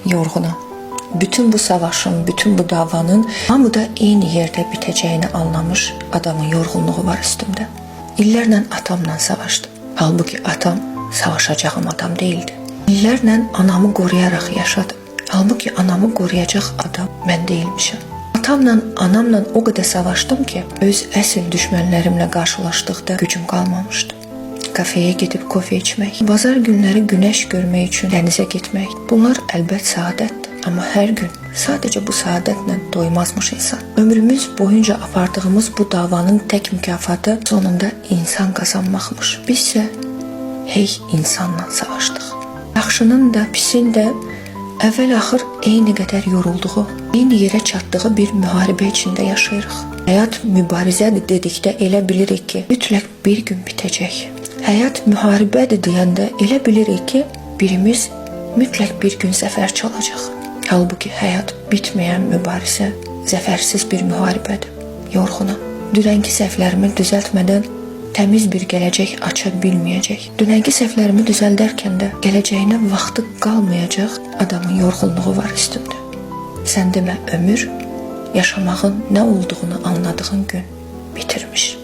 yorğunam. Bütün bu savaşın, bütün bu davanın hamıda eyni yerdə bitəcəyini anlamış adamın yorğunluğu var üstümdə. İllərlə atamla savaşdım. Halbuki atam savaşacağım adam değildi. İllərlə anamı qoruyaraq yaşadım. Halbuki anamı qoruyacaq adam mən deyilmişəm. Atamla, anamla o qədər savaşdım ki, öz əsl düşmənlərimlə qarşılaşdıqda gücüm qalmamışdı. Kafeye gidib kofe içmək, bazar günləri günəş görmək üçün dənizə getmək. Bunlar əlbət saadətdir. Amma hər gün sadəcə bu saadətlə doymazmış insan. Ömrümüz boyunca apardığımız bu davanın tək mükafatı sonunda insan qazanmaqmış. Bizsə hey insanla savaşdıq. Yaxşının da, pisin də əvvəl-axır eyni qədər yorulduğu, eyni yerə çatdığı bir müharibə içində yaşayırıq. Həyat mübarizədir dedikdə elə bilirik ki, mütləq bir gün bitəcək. Həyat müharibədir deyəndə elə bilirik ki, birimiz mütləq bir gün zəfər çalacaq. Halbuki həyat bitməyən mübarizə, zəfərsiz bir müharibədir. Yorğunam. Dünənki səhvlərimi düzəltmədən təmiz bir gələcək aça bilməyəcək. Dünənki səhvlərimi düzəldərkən də gələcəyinə vaxtı qalmayacaq adamın yorğunluğu var üstümdə. Sən demə ömür yaşamağın nə olduğunu anladığın gün bitirmiş.